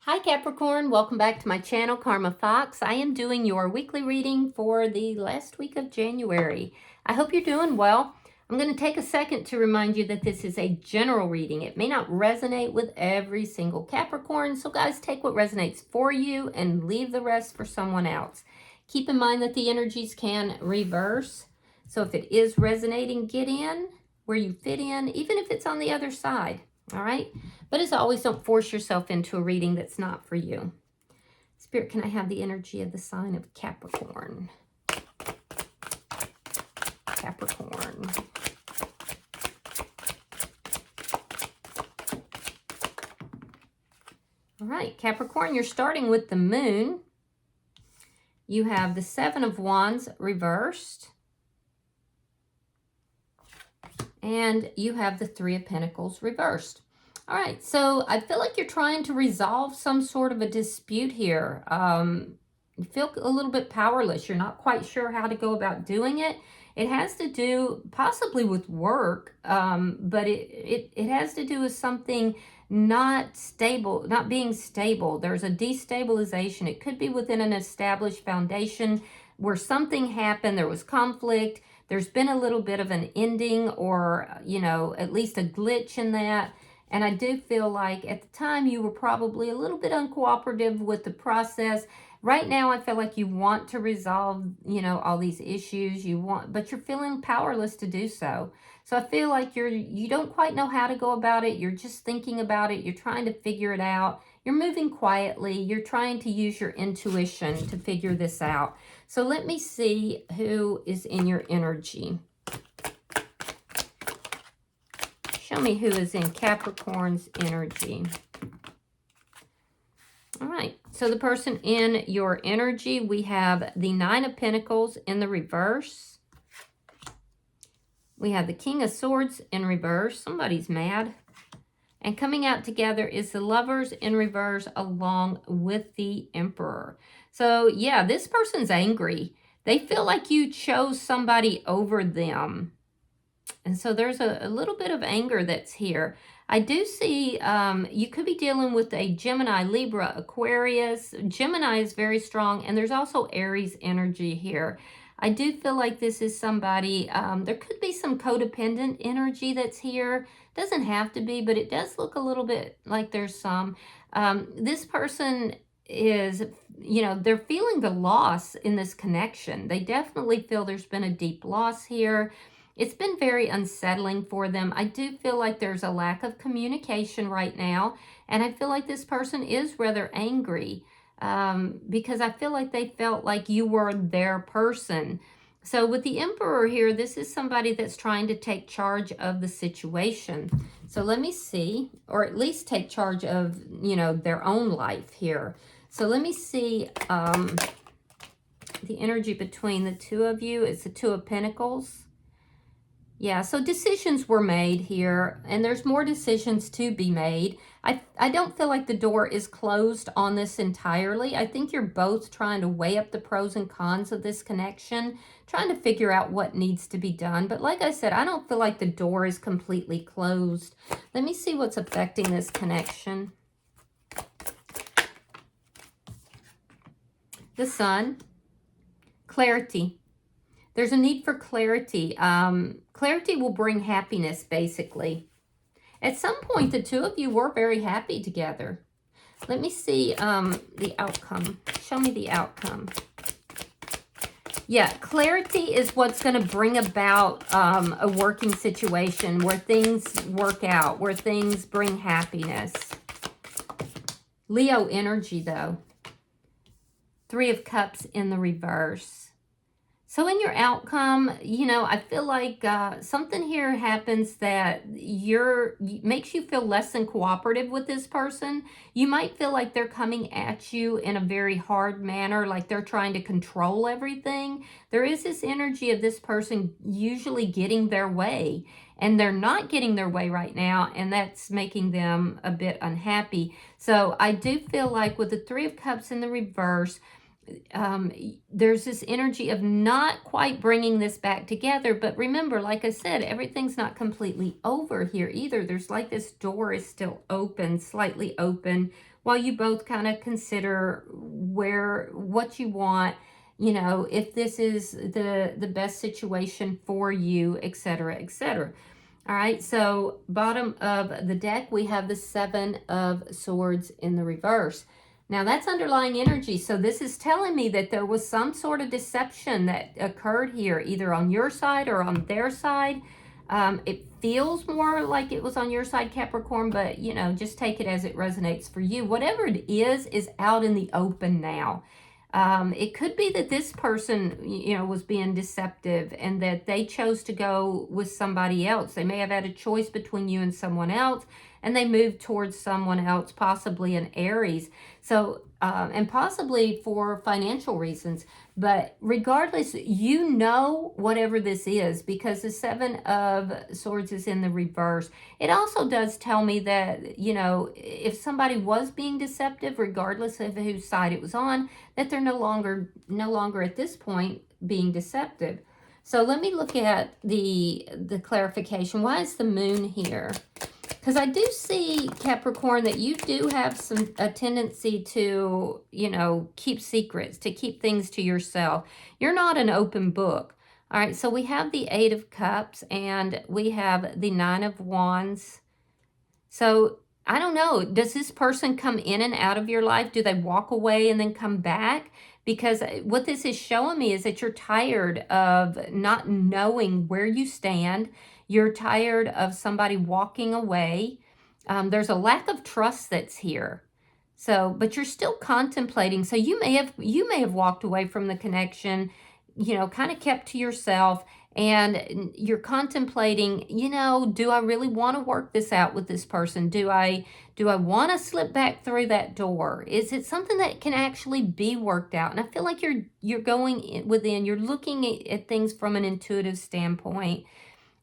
Hi Capricorn, welcome back to my channel, Karma Fox. I am doing your weekly reading for the last week of January. I hope you're doing well. I'm going to take a second to remind you that this is a general reading. It may not resonate with every single Capricorn, so guys, take what resonates for you and leave the rest for someone else. Keep in mind that the energies can reverse, so if it is resonating, get in where you fit in, even if it's on the other side. All right. But as always, don't force yourself into a reading that's not for you. Spirit, can I have the energy of the sign of Capricorn? Capricorn. All right, Capricorn, you're starting with the moon. You have the Seven of Wands reversed. And you have the Three of Pentacles reversed. All right, so I feel like you're trying to resolve some sort of a dispute here. You feel a little bit powerless. You're not quite sure how to go about doing it. It has to do possibly with work, but it has to do with something not stable, not being stable. There's a destabilization. It could be within an established foundation where something happened, there was conflict, there's been a little bit of an ending or, you know, at least a glitch in that. And I do feel like at the time you were probably a little bit uncooperative with the process. Right now, I feel like you want to resolve, you know, all these issues but you're feeling powerless to do so. So I feel like you don't quite know how to go about it. You're just thinking about it. You're trying to figure it out. You're moving quietly. You're trying to use your intuition to figure this out. So let me see who is in your energy. Show me who is in Capricorn's energy. All right, so the person in your energy, we have the Nine of Pentacles in the reverse. We have the King of Swords in reverse. Somebody's mad. And coming out together is the Lovers in reverse along with the Emperor. So yeah, this person's angry. They feel like you chose somebody over them. And so there's a little bit of anger that's here. I do see you could be dealing with a Gemini, Libra, Aquarius. Gemini is very strong, and there's also Aries energy here. I do feel like this is somebody, there could be some codependent energy that's here. Doesn't have to be, but it does look a little bit like there's some. This person is, you know, they're feeling the loss in this connection. They definitely feel there's been a deep loss here. It's been very unsettling for them. I do feel like there's a lack of communication right now. And I feel like this person is rather angry because I feel like they felt like you were their person. So with the Emperor here, this is somebody that's trying to take charge of the situation. So let me see, or at least take charge of, you know, their own life here. So let me see the energy between the two of you. It's the Two of Pentacles. Yeah, so decisions were made here, and there's more decisions to be made. I don't feel like the door is closed on this entirely. I think you're both trying to weigh up the pros and cons of this connection, trying to figure out what needs to be done. But like I said, I don't feel like the door is completely closed. Let me see what's affecting this connection. The Sun, clarity. There's a need for clarity. Clarity will bring happiness, basically. At some point, the two of you were very happy together. Let me see the outcome. Show me the outcome. Yeah, clarity is what's going to bring about a working situation where things work out, where things bring happiness. Leo energy, though. Three of Cups in the reverse. So in your outcome, you know, I feel like something here happens that makes you feel less than cooperative with this person. You might feel like they're coming at you in a very hard manner, like they're trying to control everything. There is this energy of this person usually getting their way, and they're not getting their way right now, and that's making them a bit unhappy. So I do feel like with the Three of Cups in the reverse, there's this energy of not quite bringing this back together. But remember, like I said, everything's not completely over here either. There's like this door is still open, slightly open, while you both kind of consider what you want, you know, if this is the best situation for you, etc., etc. All right, so bottom of the deck, we have the Seven of Swords in the reverse. Now, that's underlying energy, so this is telling me that there was some sort of deception that occurred here, either on your side or on their side. It feels more like it was on your side, Capricorn, but, you know, just take it as it resonates for you. Whatever it is out in the open now. It could be that this person, you know, was being deceptive and that they chose to go with somebody else. They may have had a choice between you and someone else, and they moved towards someone else, possibly an Aries. So, and possibly for financial reasons. But regardless, you know whatever this is, because the Seven of Swords is in the reverse. It also does tell me that, you know, if somebody was being deceptive, regardless of whose side it was on, that they're no longer at this point being deceptive. So let me look at the clarification. Why is the moon here? Because I do see, Capricorn, that you do have a tendency to, you know, keep secrets, to keep things to yourself. You're not an open book. All right, so we have the Eight of Cups and we have the Nine of Wands. So I don't know, does this person come in and out of your life? Do they walk away and then come back? Because what this is showing me is that you're tired of not knowing where you stand. You're tired of somebody walking away. There's a lack of trust that's here. So, but you're still contemplating. So you may have walked away from the connection, you know, kind of kept to yourself, and you're contemplating, you know, do I really want to work this out with this person? Do I want to slip back through that door? Is it something that can actually be worked out? And I feel like you're going within, you're looking at things from an intuitive standpoint.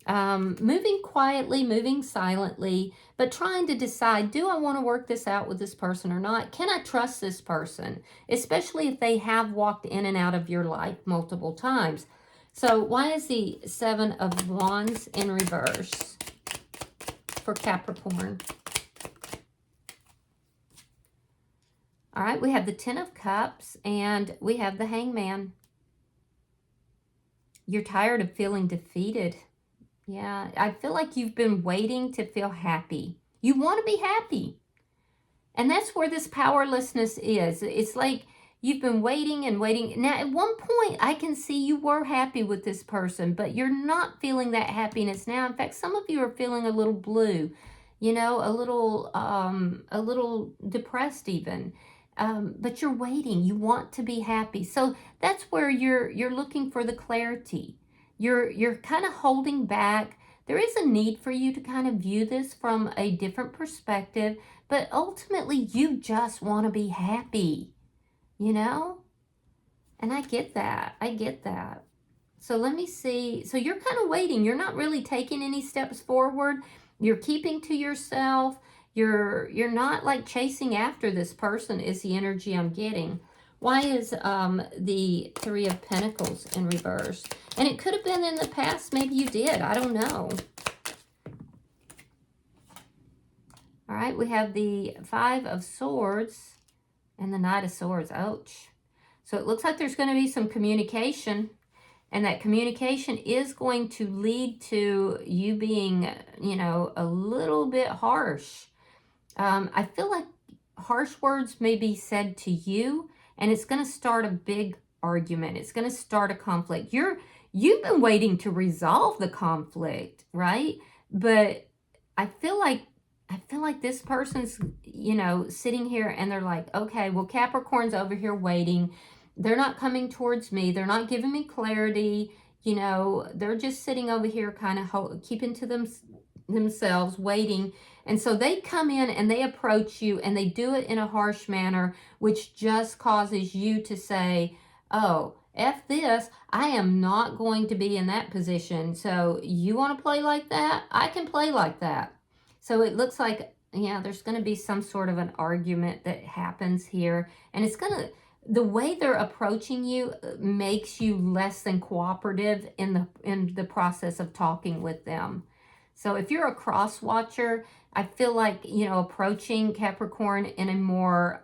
Moving quietly, moving silently, but trying to decide, do I want to work this out with this person or not? Can I trust this person? Especially if they have walked in and out of your life multiple times. So why is the Seven of Wands in reverse for Capricorn? All right, we have the Ten of Cups and we have the Hangman. You're tired of feeling defeated. Yeah, I feel like you've been waiting to feel happy. You want to be happy. And that's where this powerlessness is. It's like you've been waiting and waiting. Now, at one point, I can see you were happy with this person, but you're not feeling that happiness now. In fact, some of you are feeling a little blue, you know, a little depressed even. But you're waiting. You want to be happy. So that's where you're looking for the clarity. You're kind of holding back. There is a need for you to kind of view this from a different perspective, but ultimately you just want to be happy, you know? And I get that. I get that. So let me see. So you're kind of waiting. You're not really taking any steps forward. You're keeping to yourself. You're not like chasing after this person is the energy I'm getting. Why is the Three of Pentacles in reverse? And it could have been in the past. Maybe you did. I don't know. All right, we have the Five of Swords and the Knight of Swords. Ouch. So it looks like there's going to be some communication. And that communication is going to lead to you being, you know, a little bit harsh. I feel like harsh words may be said to you, and it's going to start a big argument. It's going to start a conflict. You've been waiting to resolve the conflict, right? But I feel like this person's, you know, sitting here and they're like, okay, well, Capricorn's over here waiting. They're not coming towards me. They're not giving me clarity. You know, they're just sitting over here kind of keeping to themselves, waiting. And so they come in and they approach you and they do it in a harsh manner, which just causes you to say, oh, F this, I am not going to be in that position. So you want to play like that? I can play like that. So it looks like, yeah, there's going to be some sort of an argument that happens here. And it's going to, the way they're approaching you makes you less than cooperative in the process of talking with them. So if you're a cross watcher, I feel like, you know, approaching Capricorn in a more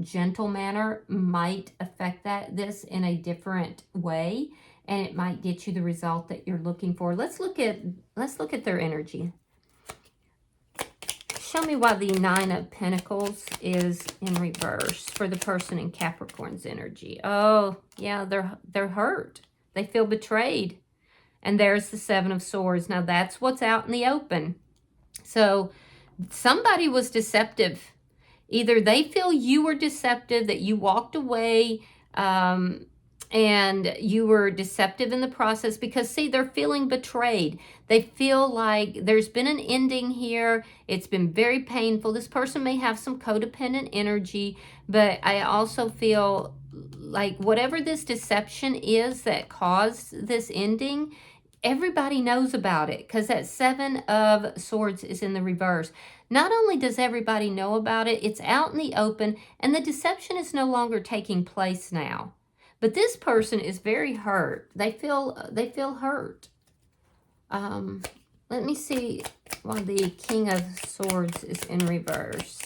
gentle manner might affect this in a different way, and it might get you the result that you're looking for. Let's look at their energy. Show me why the Nine of Pentacles is in reverse for the person in Capricorn's energy. Oh, yeah, they're hurt. They feel betrayed. And there's the Seven of Swords. Now, that's what's out in the open. So, somebody was deceptive. Either they feel you were deceptive, that you walked away, and you were deceptive in the process, because see, they're feeling betrayed. They feel like there's been an ending here. It's been very painful. This person may have some codependent energy, but I also feel like whatever this deception is that caused this ending, everybody knows about it, because that Seven of Swords is in the reverse. Not only does everybody know about it, it's out in the open, and the deception is no longer taking place now. But this person is very hurt. They feel hurt. Let me see why the King of Swords is in reverse.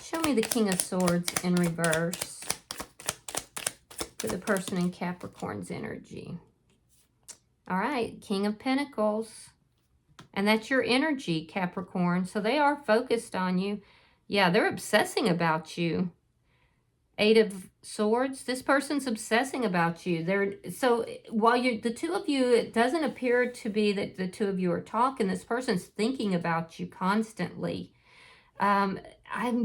Show me the King of Swords in reverse for the person in Capricorn's energy. All right, King of Pentacles. And that's your energy, Capricorn. So they are focused on you. Yeah, they're obsessing about you. Eight of Swords. This person's obsessing about you. So while the two of you, it doesn't appear to be that the two of you are talking. This person's thinking about you constantly. I'm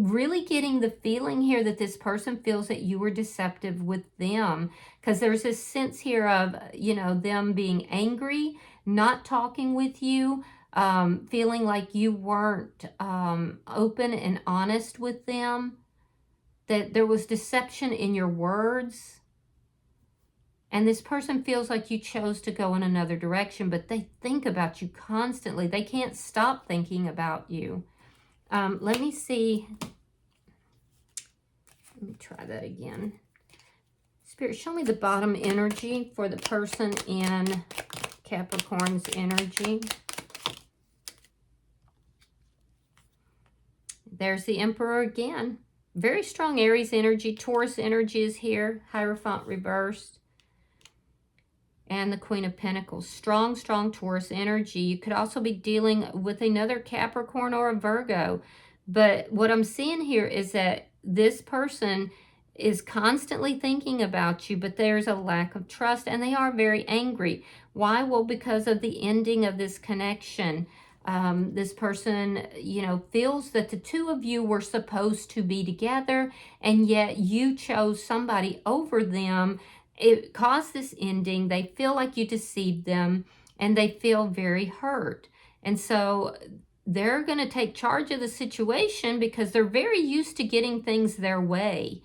really getting the feeling here that this person feels that you were deceptive with them, because there's this sense here of, you know, them being angry, not talking with you, feeling like you weren't open and honest with them, that there was deception in your words. And this person feels like you chose to go in another direction, but they think about you constantly. They can't stop thinking about you. Let me see. Let me try that again. Spirit, show me the bottom energy for the person in Capricorn's energy. There's the Emperor again. Very strong Aries energy. Taurus energy is here. Hierophant reversed. And the Queen of Pentacles. Strong, strong Taurus energy. You could also be dealing with another Capricorn or a Virgo. But what I'm seeing here is that this person is constantly thinking about you, but there's a lack of trust, and they are very angry. Why? Well, because of the ending of this connection. This person, you know, feels that the two of you were supposed to be together, and yet you chose somebody over them. It caused this ending. They feel like you deceived them, and they feel very hurt. And so they're going to take charge of the situation because they're very used to getting things their way.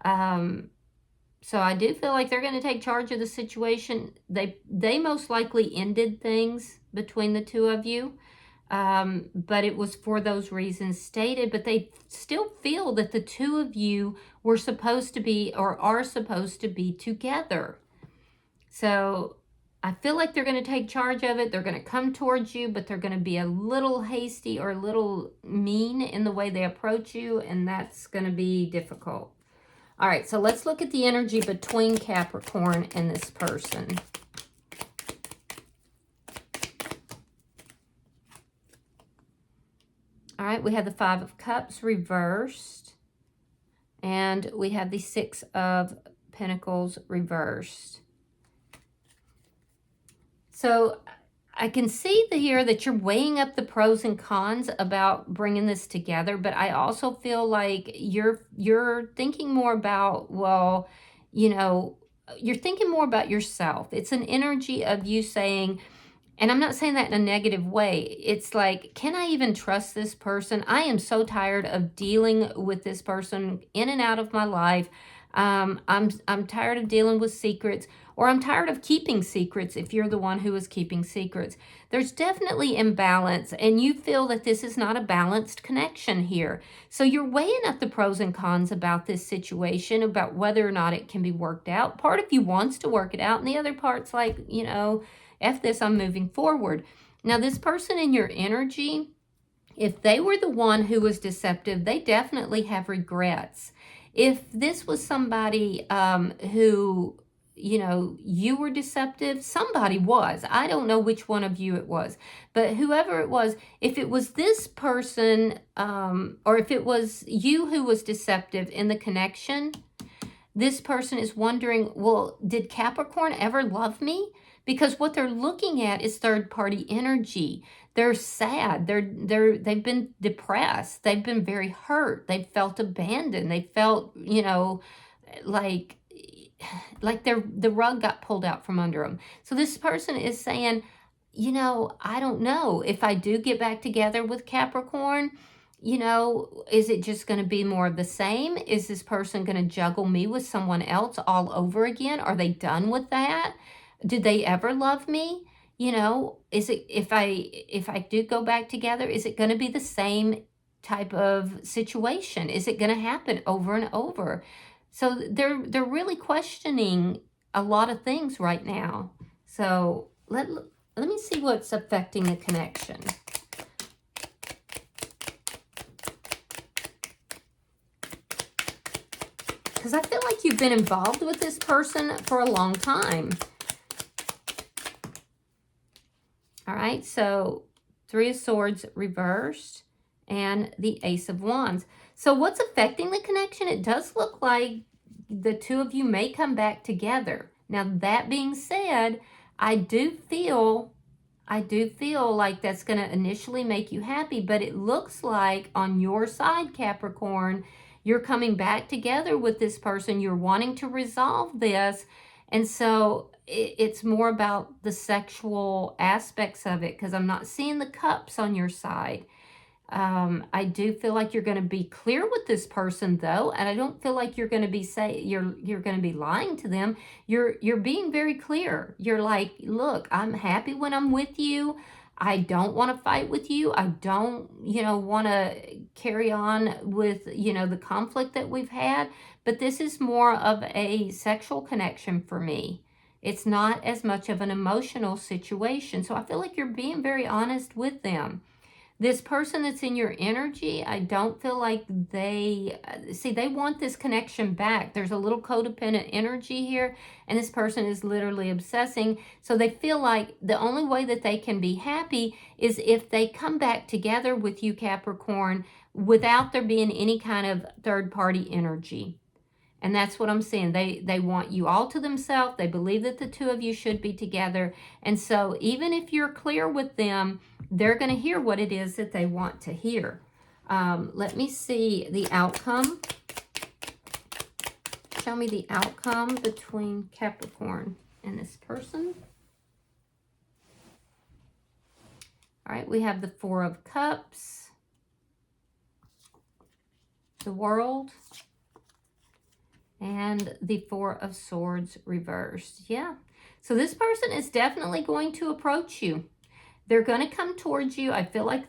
So I do feel like they're going to take charge of the situation. They most likely ended things between the two of you. But it was for those reasons stated, but they still feel that the two of you were supposed to be, or are supposed to be, together. So I feel like they're going to take charge of it. They're going to come towards you, but they're going to be a little hasty or a little mean in the way they approach you, and that's going to be difficult. All right, so let's look at the energy between Capricorn and this person. All right, we have the Five of Cups reversed, and we have the Six of Pentacles reversed. So I can see here that you're weighing up the pros and cons about bringing this together, but I also feel like you're thinking more about, well, you know, you're thinking more about yourself. It's an energy of you saying, and I'm not saying that in a negative way. It's like, can I even trust this person? I am so tired of dealing with this person in and out of my life. I'm tired of dealing with secrets, or I'm tired of keeping secrets if you're the one who is keeping secrets. There's definitely imbalance, and you feel that this is not a balanced connection here. So you're weighing up the pros and cons about this situation, about whether or not it can be worked out. Part of you wants to work it out, and the other part's like, you know, F this, I'm moving forward. Now, this person in your energy, if they were the one who was deceptive, they definitely have regrets. If this was somebody who, you know, you were deceptive, somebody was. I don't know which one of you it was, but whoever it was, if it was this person or if it was you who was deceptive in the connection, this person is wondering, well, did Capricorn ever love me? Because what they're looking at is third-party energy. They're sad. They've been depressed. They've been very hurt. They felt abandoned. They felt, you know, like the rug got pulled out from under them. So this person is saying, you know, I don't know if I do get back together with Capricorn. You know, is it just going to be more of the same? Is this person going to juggle me with someone else all over again? Are they done with that? Did they ever love me? You know, is it, if I do go back together, is it going to be the same type of situation? Is it going to happen over and over? So they're really questioning a lot of things right now. So let me see what's affecting the connection. Because I feel like you've been involved with this person for a long time. All right, so 3 of Swords reversed and the Ace of Wands. So what's affecting the connection? It does look like the two of you may come back together. Now, that being said, I do feel like that's going to initially make you happy, but it looks like on your side, Capricorn, you're coming back together with this person. You're wanting to resolve this. And so it's more about the sexual aspects of it, because I'm not seeing the cups on your side. I do feel like you're going to be clear with this person, though, and I don't feel like you're going to be you're going to be lying to them. You're being very clear. You're like, look, I'm happy when I'm with you. I don't want to fight with you. I don't, you know, want to carry on with, you know, the conflict that we've had. But this is more of a sexual connection for me. It's not as much of an emotional situation. So I feel like you're being very honest with them. This person that's in your energy, I don't feel like they want this connection back. There's a little codependent energy here, and this person is literally obsessing. So they feel like the only way that they can be happy is if they come back together with you, Capricorn, without there being any kind of third-party energy. And that's what I'm saying. They want you all to themselves. They believe that the two of you should be together. And so even if you're clear with them, they're going to hear what it is that they want to hear. Let me see the outcome. Show me the outcome between Capricorn and this person. All right, we have the 4 of Cups, the World, and the 4 of Swords reversed. Yeah. So this person is definitely going to approach you. They're going to come towards you. I feel like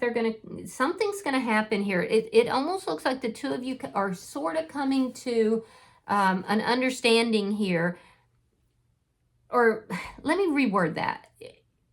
something's going to happen here. It almost looks like the two of you are sort of coming to an understanding here. Or let me reword that.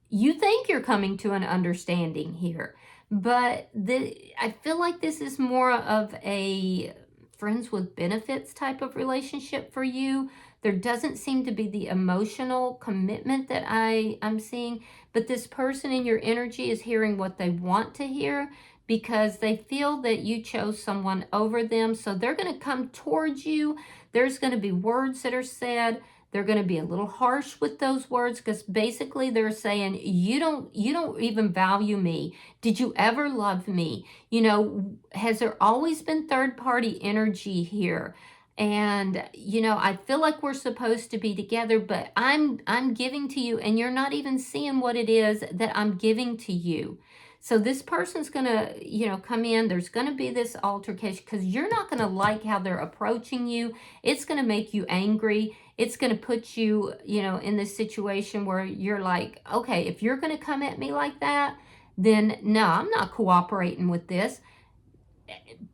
You think you're coming to an understanding here, but I feel like this is more of a friends with benefits type of relationship for you. There doesn't seem to be the emotional commitment that I'm seeing, but this person in your energy is hearing what they want to hear because they feel that you chose someone over them. So they're going to come towards you. There's going to be words that are said. They're going to be a little harsh with those words because basically they're saying, you don't even value me. Did you ever love me? You know, has there always been third-party energy here? And, you know, I feel like we're supposed to be together, but I'm giving to you and you're not even seeing what it is that I'm giving to you. So this person's going to, you know, come in. There's going to be this altercation because you're not going to like how they're approaching you. It's going to make you angry. It's going to put you, you know, in this situation where you're like, okay, if you're going to come at me like that, then no, I'm not cooperating with this.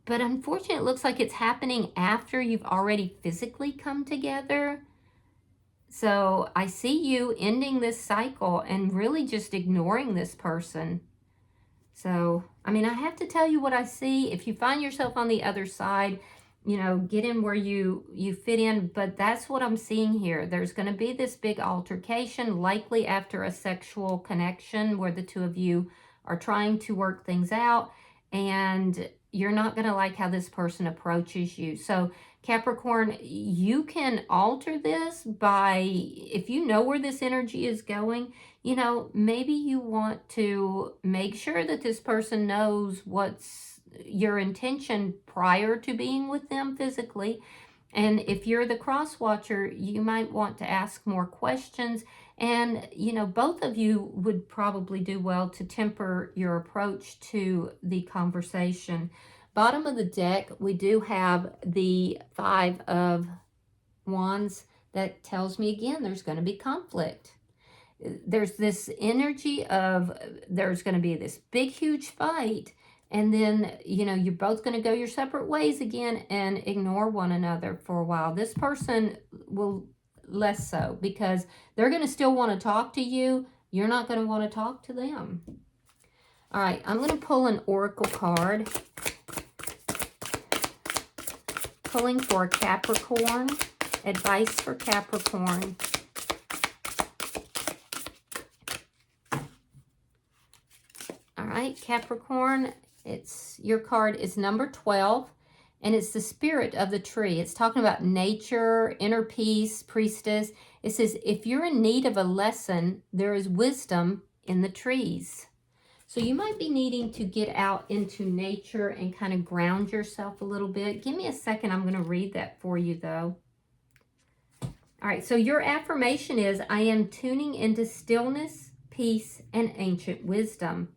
But unfortunately, it looks like it's happening after you've already physically come together. So I see you ending this cycle and really just ignoring this person. So, I mean, I have to tell you what I see. If you find yourself on the other side, you know, get in where you fit in. But that's what I'm seeing here. There's going to be this big altercation, likely after a sexual connection where the two of you are trying to work things out. And you're not going to like how this person approaches you. So, Capricorn, you can alter this by, if you know where this energy is going, you know, maybe you want to make sure that this person knows what's your intention prior to being with them physically. And if you're the cross watcher, you might want to ask more questions. And, you know, both of you would probably do well to temper your approach to the conversation. Bottom of the deck, we do have the Five of Wands. That tells me again there's going to be conflict. There's this energy of there's going to be this big, huge fight. And then, you know, you're both going to go your separate ways again and ignore one another for a while. This person will less so because they're going to still want to talk to you. You're not going to want to talk to them. All right, I'm going to pull an oracle card. Pulling for Capricorn. Advice for Capricorn. All right, Capricorn, your card is number 12, and it's the spirit of the tree. It's talking about nature, inner peace, priestess. It says, if you're in need of a lesson, there is wisdom in the trees. So you might be needing to get out into nature and kind of ground yourself a little bit. Give me a second. I'm going to read that for you, though. All right, so your affirmation is, I am tuning into stillness, peace, and ancient wisdom.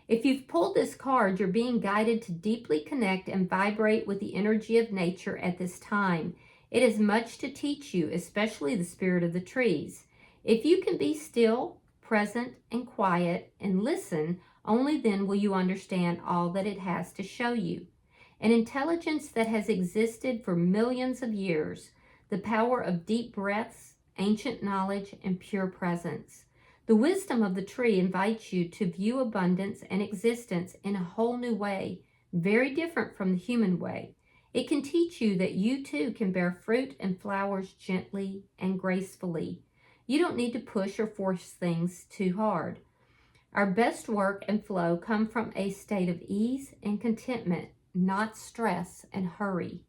If you've pulled this card, you're being guided to deeply connect and vibrate with the energy of nature at this time. It has much to teach you, especially the spirit of the trees. If you can be still, present, and quiet, and listen, only then will you understand all that it has to show you. An intelligence that has existed for millions of years, the power of deep breaths, ancient knowledge, and pure presence. The wisdom of the tree invites you to view abundance and existence in a whole new way, very different from the human way. It can teach you that you too can bear fruit and flowers gently and gracefully. You don't need to push or force things too hard. Our best work and flow come from a state of ease and contentment, not stress and hurry.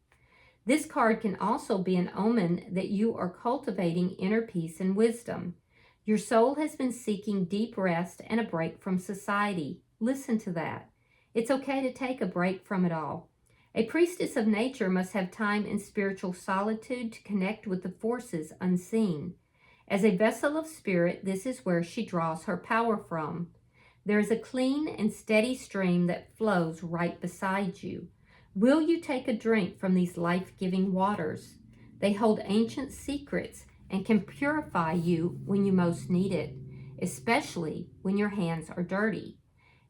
This card can also be an omen that you are cultivating inner peace and wisdom. Your soul has been seeking deep rest and a break from society. Listen to that. It's okay to take a break from it all. A priestess of nature must have time in spiritual solitude to connect with the forces unseen. As a vessel of spirit, this is where she draws her power from. There is a clean and steady stream that flows right beside you. Will you take a drink from these life-giving waters? They hold ancient secrets and can purify you when you most need it, especially when your hands are dirty.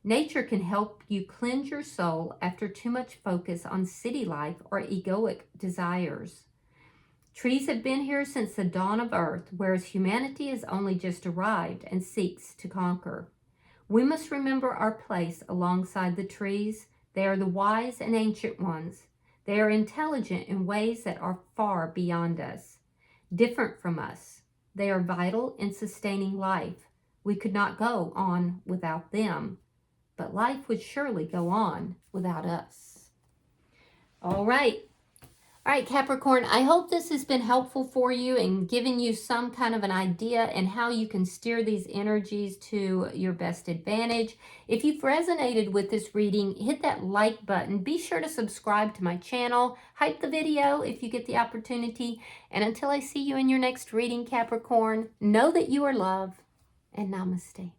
Nature can help you cleanse your soul after too much focus on city life or egoic desires. Trees have been here since the dawn of earth, whereas humanity has only just arrived and seeks to conquer. We must remember our place alongside the trees. They are the wise and ancient ones. They are intelligent in ways that are far beyond us, different from us. They are vital in sustaining life. We could not go on without them, but life would surely go on without us. All right, Capricorn, I hope this has been helpful for you and given you some kind of an idea and how you can steer these energies to your best advantage. If you've resonated with this reading, hit that like button. Be sure to subscribe to my channel. Hype the video if you get the opportunity. And until I see you in your next reading, Capricorn, know that you are loved, and namaste.